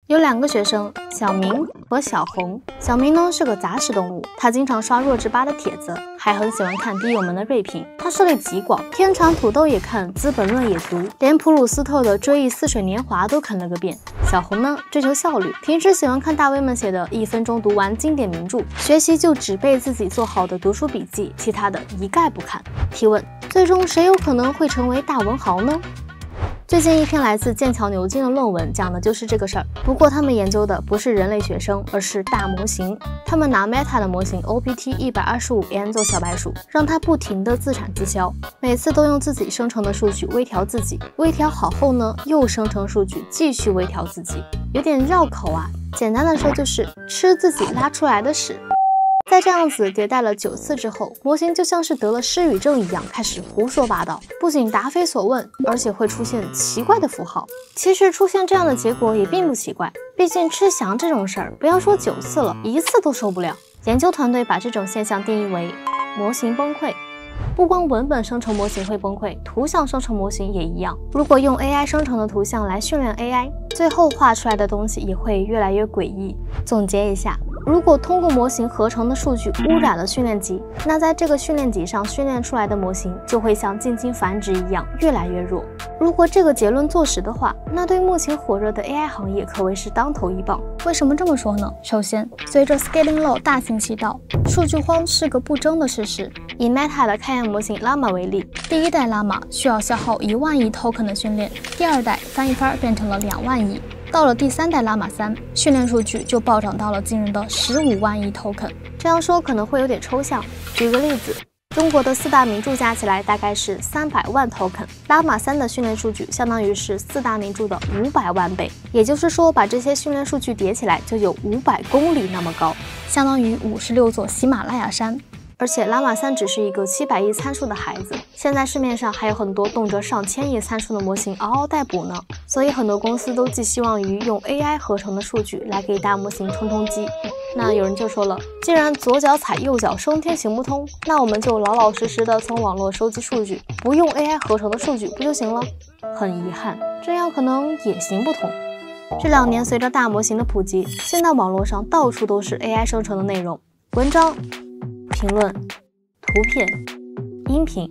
有2个学生，小明和小红。小明呢是个杂食动物，他经常刷弱智吧的帖子，还很喜欢看笔友们的锐评。他涉猎极广，天蚕土豆也看，资本论也读，连普鲁斯特的《追忆似水年华》都啃了个遍。小红呢追求效率，平时喜欢看大 V 们写的1分钟读完经典名著，学习就只背自己做好的读书笔记，其他的一概不看。提问：最终谁有可能会成为大文豪呢？最近一篇来自剑桥牛津的论文讲的就是这个事儿，不过他们研究的不是人类学生，而是大模型。他们拿 Meta 的模型 OPT125N 做小白鼠，让它不停的自产自销，每次都用自己生成的数据微调自己，微调好后呢，又生成数据继续微调自己，有点绕口啊。简单的说就是吃自己拉出来的屎。在这样子迭代了9次之后，模型就像是得了失语症一样，开始胡说八道，不仅答非所问，而且会出现奇怪的符号。其实出现这样的结果也并不奇怪，毕竟吃翔这种事儿，不要说9次了，1次都受不了。研究团队把这种现象定义为模型崩溃。不光文本生成模型会崩溃，图像生成模型也一样。如果用 AI 生成的图像来训练 AI， 最后画出来的东西也会越来越诡异。总结一下，如果通过模型合成的数据污染了训练集，那在这个训练集上训练出来的模型就会像近亲繁殖一样越来越弱。如果这个结论坐实的话，那对目前火热的 AI 行业可谓是当头一棒。为什么这么说呢？首先，随着 Scaling Law 大行其道，数据荒是个不争的事实。以 Meta 的开源模型 Llama 为例，第1代 Llama 需要消耗1万亿 token 的训练，第2代翻一番变成了2万亿。到了第3代 Llama 3，训练数据就暴涨到了惊人的15万亿 token。这样说可能会有点抽象，举个例子，中国的4大名著加起来大概是300万 token，Llama 3的训练数据相当于是4大名著的500万倍，也就是说把这些训练数据叠起来就有500公里那么高，相当于56座喜马拉雅山。而且 Llama 3只是一个700亿参数的孩子，现在市面上还有很多动辄上千亿参数的模型嗷嗷待哺呢，所以很多公司都寄希望于用 AI 合成的数据来给大模型冲击。那有人就说了，既然左脚踩右脚升天行不通，那我们就老老实实的从网络收集数据，不用 AI 合成的数据不就行了？很遗憾，这样可能也行不通。这2年随着大模型的普及，现在网络上到处都是 AI 生成的内容，文章、评论、图片、音频。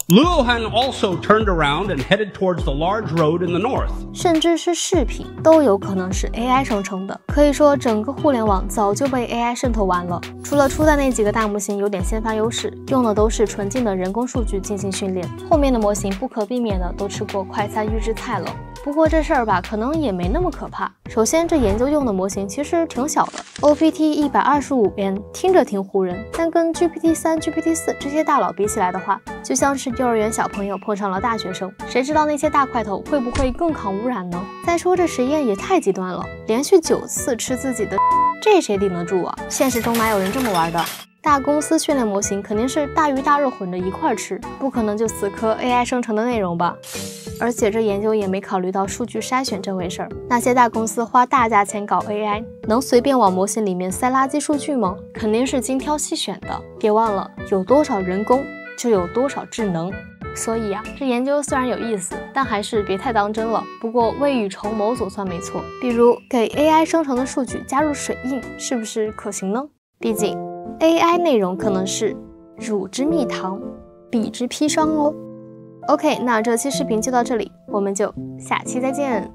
Luohan also turned around and headed towards the large road in the north. 甚至是视频都有可能是 AI 生成的。可以说，整个互联网早就被 AI 渗透完了。除了初代那几个大模型有点先发优势，用的都是纯净的人工数据进行训练，后面的模型不可避免的都吃过快餐预制菜了。不过这事儿吧，可能也没那么可怕。首先，这研究用的模型其实挺小的 ，OPT125N 听着挺唬人，但跟 GPT3、GPT4 这些大佬比起来的话，就像是幼儿园小朋友碰上了大学生，谁知道那些大块头会不会更抗污染呢？再说这实验也太极端了，连续9次吃自己的，这谁顶得住啊？现实中哪有人这么玩的？大公司训练模型肯定是大鱼大肉混着一块吃，不可能就死磕 AI 生成的内容吧？而且这研究也没考虑到数据筛选这回事儿。那些大公司花大价钱搞 AI， 能随便往模型里面塞垃圾数据吗？肯定是精挑细选的。别忘了，有多少人工就有多少智能。所以啊，这研究虽然有意思，但还是别太当真了。不过未雨绸缪总算没错。比如给 AI 生成的数据加入水印，是不是可行呢？毕竟 AI 内容可能是乳之蜜糖，彼之砒霜哦。OK， 那这期视频就到这里，我们就下期再见。